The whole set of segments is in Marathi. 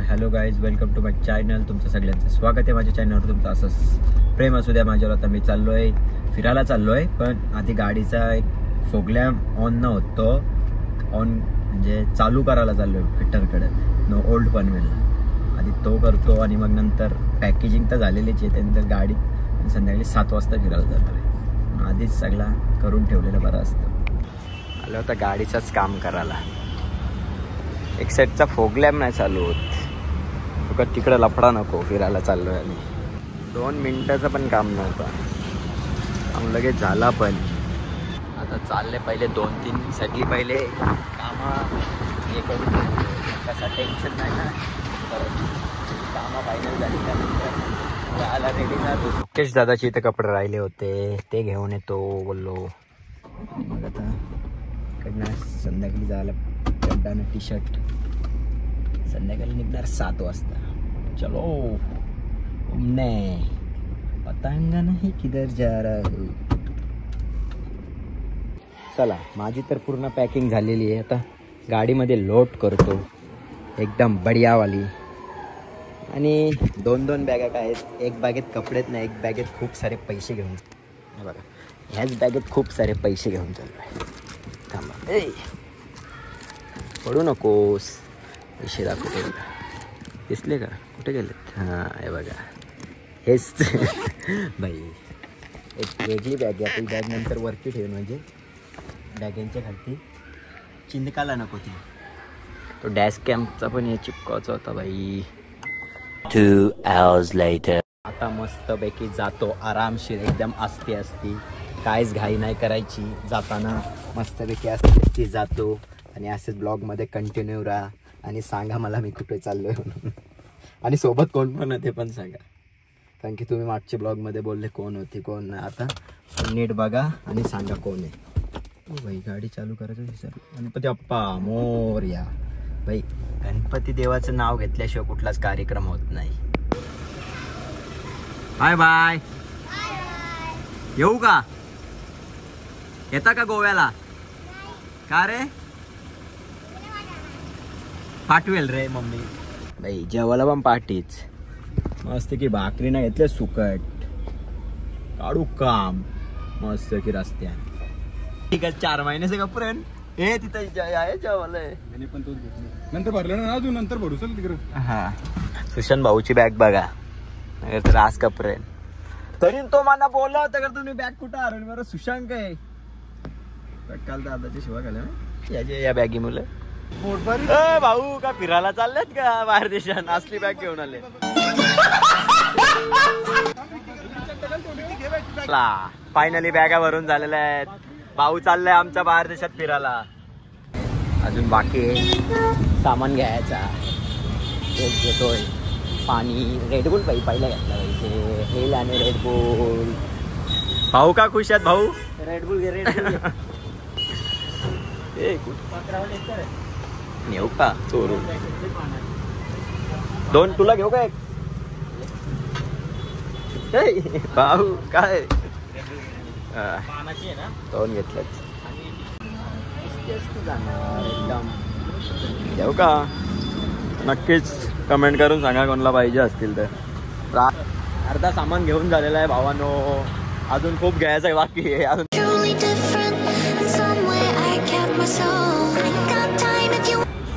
Hello guys, welcome to my channel. तुमचं सगळ्यांचं स्वागत आहे माझ्या चॅनलवर. तुमचं असं प्रेम असू द्या माझ्यावर. आता मी चाललोय फिरायला चाललोय, पण आधी गाडीचा एक फोगलॅम ऑन न होतो, ऑन म्हणजे चालू करायला चाललोय फिटरकडे नो ओल्ड पनवेलला. आधी तो करतो आणि मग नंतर पॅकेजिंग तर झालेलीच आहे. त्यानंतर गाडी संध्याकाळी 7 वाजता फिरायला जाणार आहे. आधीच सगळा करून ठेवलेलं बरं असतं. आलं होतं गाडीचाच काम करायला. एक सेटचा फोगलॅम नाही चालू होत. तिकडे लफडा नको, फिरायला चाललो आहे. आणि 2 मिनिटाचं पण काम नव्हतं, आम लगेच झाला. पण आता चालले पहिले 2-3 सगळी पहिले कामं हे करून कसा टेन्शन नाही ना. कामं फायनल झाली त्यानंतर यायला रेडी झालो. मुकेश दादाचे इथे कपडे राहिले होते, ते घेऊन येतो बोललो. मग आता इकडनं संध्याकाळी जायला चड्डानं टी शर्ट. संध्याकाळी निघणार 7 वाजता. चलो घूमने, पतंगा नहीं किधर जा रहा हूँ. चला, माझी तर पूर्ण पॅकिंग झालेली आहे. आता गाडीमध्ये लोड करतो एकदम बढियावाली. आणि 2 बॅगा काय आहेत. एक बॅगेत कपडेच नाही, एक बॅगेत खूप सारे पैसे घेऊन. बघा, ह्याच बॅगेत खूप सारे पैसे घेऊन चाललो आहे. थांबा, ए पडू नकोस. पैसे दाखवतो बघा, दिसले का? कुठे गेलेत? हां, हे बघा, हेच बाई. एक वेगळी बॅग आहे. आपली बॅग नंतर वरती ठेवून, म्हणजे बॅगांच्या खालती चिंदकाला नको ती. तो डॅश कॅम्पचा पण हे चिपकावाचा होता बाई. 2 hours later. आता मस्तपैकी जातो आरामशीर, एकदम आस्ते असती, काहीच घाई नाही करायची. जाताना मस्तपैकी असते जातो. आणि असेच ब्लॉगमध्ये कंटिन्यू राहा आणि सांगा मला मी कुठे चाललोय म्हणून. आणि सोबत कोण पण आहे ते पण सांगा, कारण की तुम्ही मागच्या ब्लॉगमध्ये बोलले कोण होती कोण नाही. आता नीट बघा आणि सांगा कोण आहे. बाई गाडी चालू करायचं विसर. गणपती बाप्पा मोरया. बाई, गणपती देवाचं नाव घेतल्याशिवाय कुठलाच कार्यक्रम होत नाही. Bye bye. येऊ का? येता का गोव्याला? का रे? पाठवेल रे मम्मी. बाई जेवायला पण पाठीच. मस्त की भाकरी नाही घेतले, सुकट काढू काम मस्त की रस्त्या. ठीक आहे, 4 महिन्याचे कपडे हे तिथे आहे जेवायला. पण तोच नंतर भरलं ना, अजून नंतर भरू चल तिकडे. हा, सुशांत भाऊची बॅग बघा, तर आज कपडे. तरी तो मला बोलला होता का तुम्ही बॅग कुठं हरवली? बरं सुशांत आहे काल दादाची शिवा घाला या बॅगी मुलं. भाऊ का फिरायला चाललेत का बाहेर देशात? असली बॅग घेऊन आले. फायनली बॅगा भरून झालेल्या आहेत. भाऊ चाललाय आमच्या बाहेर देशात फिरायला. अजून बाकी सामान घ्यायचा. एक घेतोय पाणी, रेडबुल पाहिजे पहिला घेतला पाहिजे. हेल आणि रेडबुल. भाऊ का खुश आहेत भाऊ? रेडबुल घे, रेडबुल नेऊ का चोरून? 2 तुला घेऊ का? एक भाऊ काय 2 घेतलं एकदम. घेऊ का? नक्कीच कमेंट करून सांगा कोणाला पाहिजे असतील तर. अर्धा सामान घेऊन झालेला आहे भावानो. अजून खूप घ्यायचं आहे बाकी आहे. अजून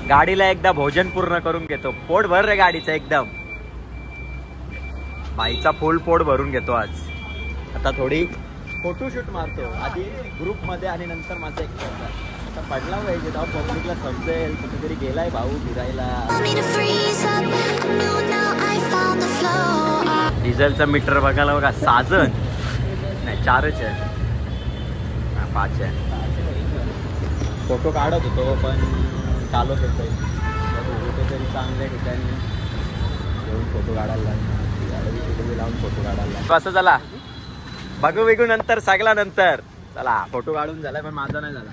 गाडीला एकदा भोजन पूर्ण करून घेतो. पोट भर रे गाडीचं एकदम. बाईचा फुल पोट भरून घेतो आज. आता थोडी फोटोशूट मारतो, आधी ग्रुप मध्ये आणि नंतर माझा एक आता पडला पाहिजे तेव्हा पब्लिकला समजेल कुठेतरी गेलाय भाऊ फिरायला. डिझेलचा मीटर बघायला बघा. साजन नाही, 4च आहे, 5 आहे. फोटो काढत होतो पण चालत होतो. कुठेतरी चांगल्या ठिकाणी घेऊन फोटो काढायला लागला. लावून फोटो काढायला लागला. असं झाला बघू बिघू नंतर सगळा नंतर. चला फोटो काढून झालाय पण माझा नाही झाला.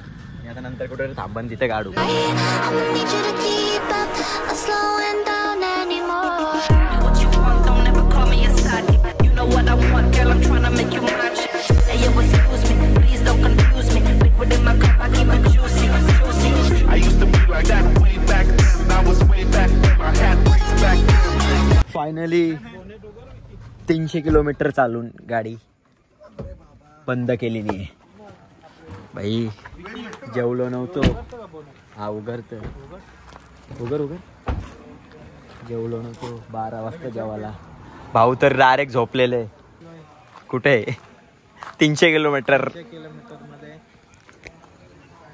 आता नंतर कुठे थांबन तिथे काढू. I used to be like that way back then. I was way back then. I had ways back finally 300 kilometre चालून गाडी बंद केली नाही भाई. जेवलो नव्हतो. हा उघर जेवलो नव्हतो. 12 वाजता जेवायला. भाऊ तर डायरेक्ट झोपलेले. कुठे 300 किलोमीटर मध्ये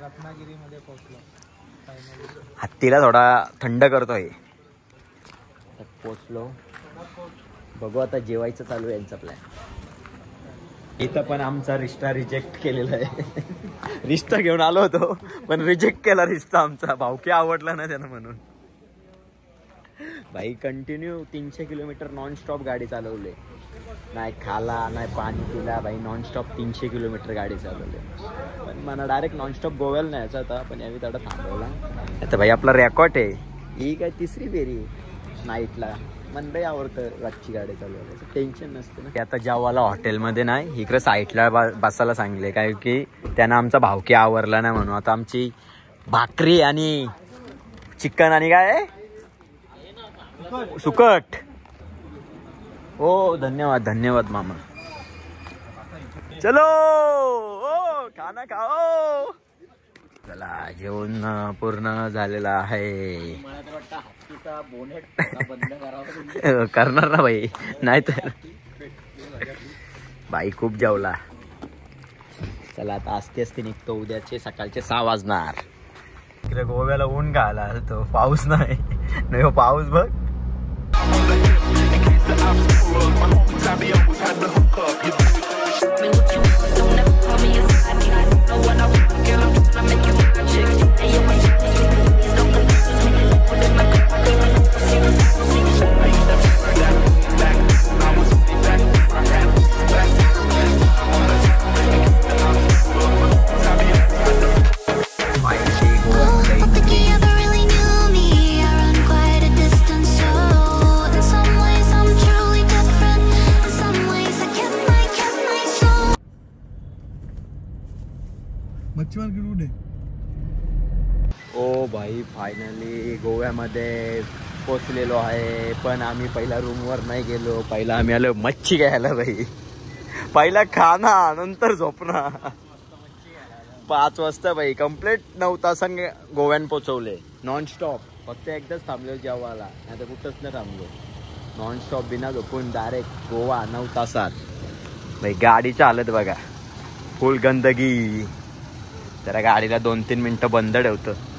रत्नागिरीमध्ये पोहोचलो. हत्तीला थोडा थंड करतोय. पोचलो. बघू आता जेवायचं चालू आहे यांचा प्लॅन. इथं पण आमचा रिश्ता रिजेक्ट केलेला आहे. रिश्ता घेऊन आलो होतो पण रिजेक्ट केला रिश्ता आमचा. भाऊकी आवडला ना त्यानं म्हणून. भाई कंटिन्यू 300 किलोमीटर नॉनस्टॉप गाडी चालवले. नाही खाला नाही पाणी पिला भाई. नॉनस्टॉप 300 किलोमीटर गाडी चालवले. पण मला डायरेक्ट नॉनस्टॉप गोव्याला न्यायचा होता पण यावेळी तेवढा थांबवला. आता भाई आपला रेकॉर्ड आहे. ही काय 3री फेरी नाईटला. मला आवडतं रातची गाडी चालवायचं. टेन्शन नसतं ना. आता जेवायला हॉटेलमध्ये नाही इकडे साईडला बसायला सांगले काय की त्यांना आमचा भावकी आवरला नाही म्हणून. आता आमची भाकरी आणि चिकन आणि काय सुकट. हो धन्यवाद मामा. चलो ओ खाना खाओ. चला जेवण पूर्ण झालेला आहे. करणार ना भाई नाही तर बाई खूप जेवला. चला आता असते निघतो. उद्याचे सकाळचे 6 वाजणार. इकडे गोव्याला ऊन घाला तो पाऊस नाही पाऊस बघ. ओ भाई फायनली गोव्यामध्ये पोचलेलो आहे. पण आम्ही पहिला रूमवर नाही गेलो. पहिला आम्ही आलो मच्छी घ्यायला भाई. पहिला खाना नंतर झोपना. 5 वाजता भाई कंप्लीट 9 तासांनी गोव्यान पोचवले नॉनस्टॉप. फक्त एकदाच थांबलो जेवायला नाही तर कुठंच नाही थांबलो. नॉनस्टॉप बिना झोपून डायरेक्ट गोवा 9 तासात. भाई गाडीची हालत बघा फुल गंदगी. जरा गाडीला 2-3 मिनिटं बंद ठेवतं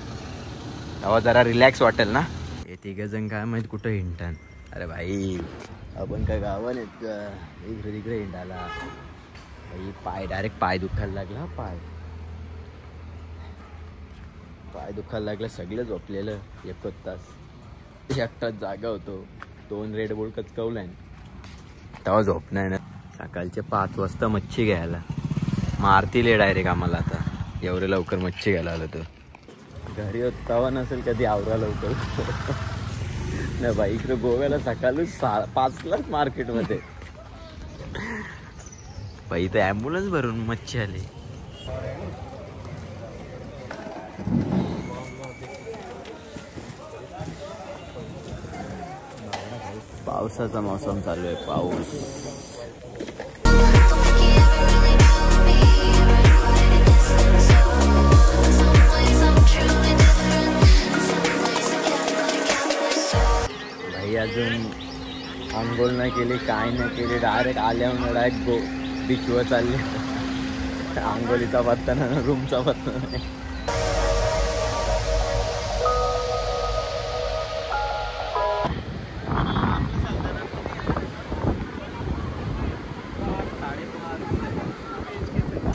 तेव्हा जरा रिलॅक्स वाटेल ना. हे 3 जण काय माहित कुठं हिंडतात. अरे भाई आपण काय गावान आहेत का इकडे तिकडे हिंडायला. भाई डायरेक्ट पाय दुखायला लागला. पाय दुखायला लागला. सगळं झोपलेलं 1 तास. एकटाच जागा होतो. 2 रेड बुल कचकवलाय तेव्हा झोप नाही ना. सकाळचे 5 वाजता मच्छी घ्यायला मारतील डायरेक्ट आम्हाला. आता एवढे लवकर मच्छी घ्यायला आलं तर घरी होता नसेल कधी आवरा लवकर नाही बाई. इकडे गोव्याला सकाळी 5लाच मार्केटमध्ये बाई तर ॲम्ब्युलन्स भरून मच्छी आली. पावसाचा मौसम चालू आहे. पाऊस भाई अजून आंघोळ नाही केली काय नाही केली. डायरेक्ट आल्यावर डायरेक्ट बीचवर चालले. आंघोळीचा पत्ता ना रूमचा पत्ता नाही.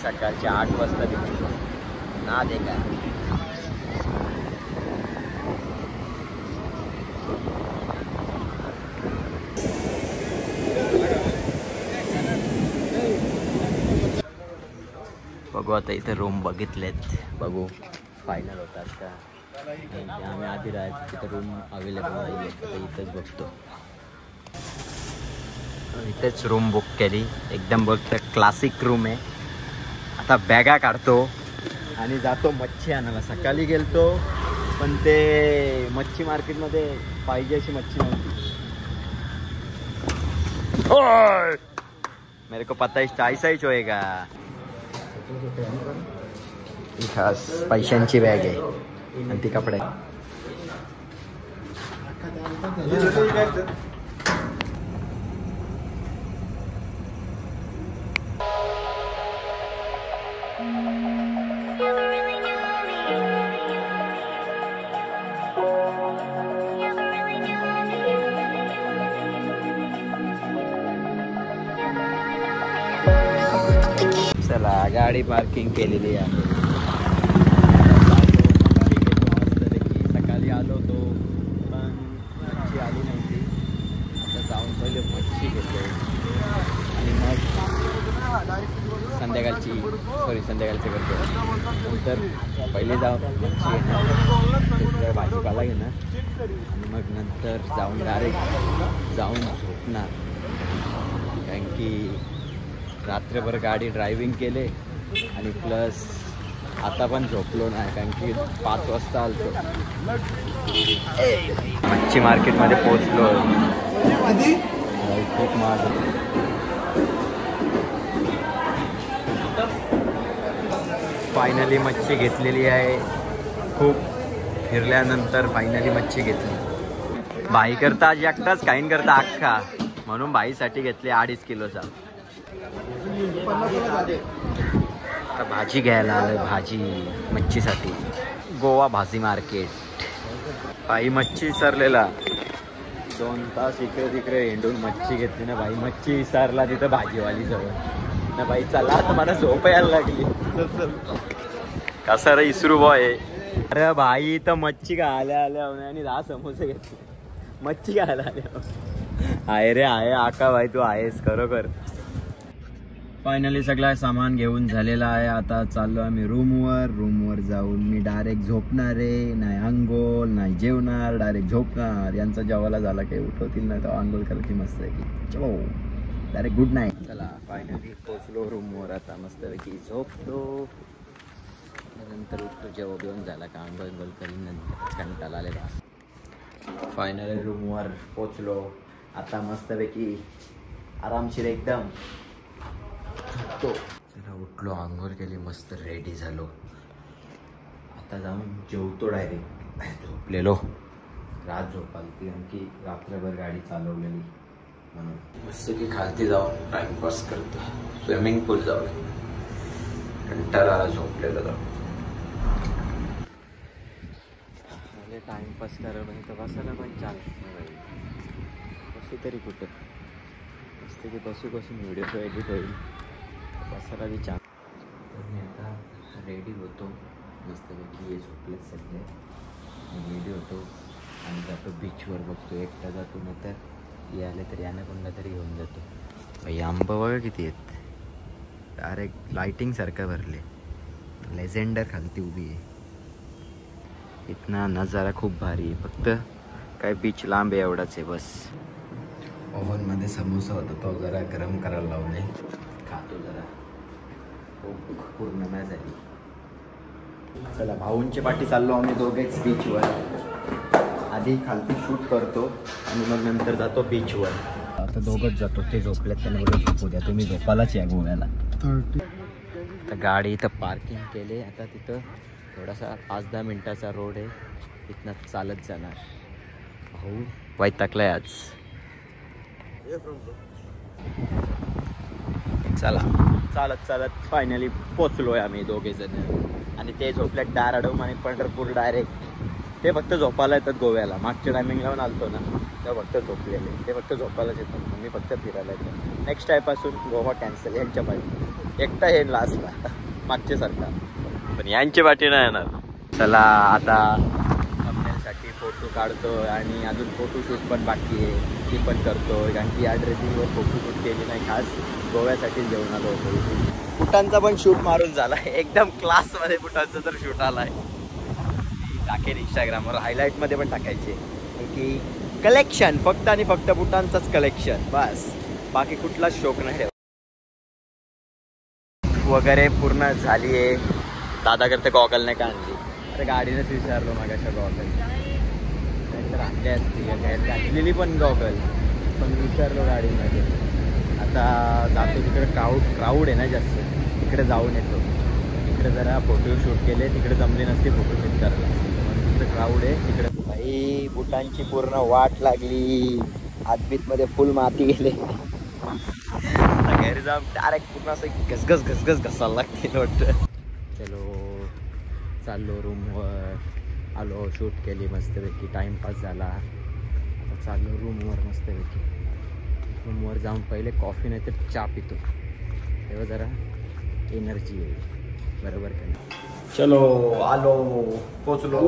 सकाळचे 8 वाजता बीच ना दे का. बघू आता इथे रूम बघितलेत. बघू फायनल होतात का. आम्ही आधी राहायचं तिथे रूम अवेलेबल नाही. तर इथेच बघतो. इथेच रूम बुक केली. एकदम बघतो क्लासिक रूम आहे. आता बॅगा काढतो आणि जातो मच्छी आणायला. सकाळी गेलतो पण ते मच्छी मार्केटमध्ये पाहिजे अशी मच्छी नव्हती. मेरे को पता है ऐसा ही होएगा. ही खास पैशांची बॅग आहे आणि ती कपडे. चला गाडी पार्किंग केलेली आहे. सकाळी आलो होतो पण मच्छी आली नव्हती. आता जाऊन पहिले मच्छी घेतो आणि मग संध्याकाळची करतो. नंतर पहिले जाऊन मच्छी घेणार, भाजीपाला घेणार आणि मग नंतर जाऊन डायरेक्ट जाऊन झोपणार. कारण की रात्रभर गाडी ड्रायव्हिंग केले आणि प्लस आता पण झोपलो नाही कारण की 5 वाजता आलतो. मच्छी मार्केटमध्ये पोहोचलो. खूप महाग. फायनली मच्छी घेतलेली आहे. खूप फिरल्यानंतर फायनली मच्छी घेतली. भाई करता आज एकटाच खाईन करता अख्खा, म्हणून भाईसाठी घेतले 2.5 किलोचा. भाजी घ्यायला आलोय, भाजी मच्छीसाठी. गोवा भाजी मार्केट. भाई मच्छी विसरलेला. 2 तास इकडे तिकडे हिंडून मच्छी घेतली ना भाई. मच्छी विसरला तिथं भाजीवाली जवळ ना भाई. चला आता मला झोप यायला लागली. चल कसा रे इसरू बॉय. अरे भाई तर मच्छी खायला आल्या आणि 10 समोसे घेतले. मच्छी खायला आल्या. आहे रे आहे आका भाई, तू आहेस खरोखर. फायनली सगळा सामान घेऊन झालेला आहे. आता चाललो आम्ही रूमवर जाऊन मी डायरेक्ट झोपणार आहे. नाही आंघोळ नाही जेवणार, डायरेक्ट झोपणार. यांचा जेवायला झाला काही उठवतील नाही तर आंघोळ करायची मस्त आहे की. चलो डायरेक्ट गुड नाईट. चला फायनली पोचलो रूमवर. आता मस्तपैकी झोपतो, नंतर उठतो. जेव्हा घेऊन झाला का आंघोळ करीन, नंतर कंटाळा आलेला. फायनली रूमवर पोचलो. आता मस्तपैकी आरामशीर एकदम झोपतो. चला उठलो, आंघोळ केली, मस्त रेडी झालो. आता जाऊन जेवतो डायरेक्ट. झोपलेलो रात झोप आली की रात्रभर गाडी चालवलेली म्हणून मस्त की खालती जाऊन टाइमपास करतो. स्विमिंग पूल जाऊ कंटाळा झोपलेलो जाऊ. टाइमपास करा नाही तर बसायला पण चालत नाही. बसू तरी कुठं मस्त की बसून व्हिडिओ एडिट होईल. बसायला बी छान. तर मी आता रेडी होतो मस्तपैकी. हे झोपलेत सगळे. रेडी होतो आणि जातो बीचवर. बघतो एकटा जातो ना तर यायला तर यानं कोणला तरी घेऊन जातो. भाई आंबा बघा किती आहेत. डायरेक्ट लाइटिंग सारखं भरले. लेजेंडर खालती उभी आहे. इतना नजारा खूप भारी आहे. फक्त काय बीच लांब आहे एवढाच आहे बस. ओव्हनमध्ये समोसा होता तो जरा गरम करायला लावले. खातो जरा. खूप पूर्ण नाही झाली. चला भाऊंच्या पाठी चाललो आम्ही दोघेच बीचवर. आधी खालती शूट करतो आणि मग नंतर जातो बीचवर. आता दोघंच जातो. ते झोपल्यात त्यांना बोलून झोपू द्या, तुम्ही झोपालाच या गोव्याला. तर गाडी इथं पार्किंग केले. आता तिथं थोडासा 5-10 मिनटाचा रोड आहे. तिथनं चालत जाणार. भाऊ वैतागलाय आज. चला चालत फायनली पोचलोय आम्ही दोघे जण. आणि ते झोपल्यात डाराडोम आणि पंढरपूर डायरेक्ट. ते फक्त झोपायला येतात गोव्याला. मागच्या टायमिंगला पण आलतो ना तेव्हा फक्त झोपलेले. ते फक्त झोपायलाच येतात, मी फक्त फिरायला येतो. नेक्स्ट टाईपासून गोवा कॅन्सल यांच्या पाठी. एकटा हे लास्टला मागच्यासारखा, पण यांच्या पाठी नाही येणार. चला आता थंबनेलसाठी फोटो काढतो आणि अजून फोटोशूट पण बाकी आहे. ती पण करतो कारण की या ड्रेसिंगवर फोटोशूट केली नाही. खास गोव्यासाठीच घेऊन आलो होतो. बुटांचा पण शूट मारून झाला. एकदम क्लासमध्ये बुटांचा तर शूट आला आहे. टाकेन इंस्टाग्रामवर. हायलाईटमध्ये पण टाकायचे की कलेक्शन फक्त आणि फक्त बुटांचाच कलेक्शन बस. बाकी कुठलाच शौक नाही. वगैरे पूर्ण झाली आहे. दादा करते गॉगल नाही का आणली. अरे गाडीनेच विचारलो मागाशा गॉगल नाहीतर आणली असती. घातलेली पण गॉगल पण विसरलो गाडीमध्ये. आता जातो तिकडे, क्राऊड आहे ना जास्त, तिकडे जाऊन येतो. तिकडे जरा फोटो शूट केले, तिकडे जमले नसते फोटो शूट करायला, म्हणून तिकडे क्राऊड आहे तिकडे. भाई बुटांची पूर्ण वाट लागली, हातबीतमध्ये फुल माती गेले. घरी जाऊन डायरेक्ट पूर्ण असं घसघस घसायला लागते वाटतं. चलो चाललो रूमवर, आलो, शूट केली मस्तपैकी, टाईमपास झाला. आता चाललो रूमवर मस्तपैकी. रूमवर जाऊन पहिले कॉफी नाही तर चहा पितो, तेव्हा जरा एनर्जी येईल, बरोबर का नाही. चलो आलो, पोचलो,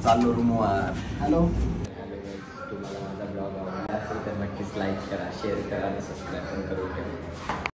चाललो रूमवर. हॅलो तुम्हाला माझा ब्लॉग आवडला असेल तर नक्कीच लाईक करा, शेअर करा आणि सबस्क्राईब पण करून ठेवा.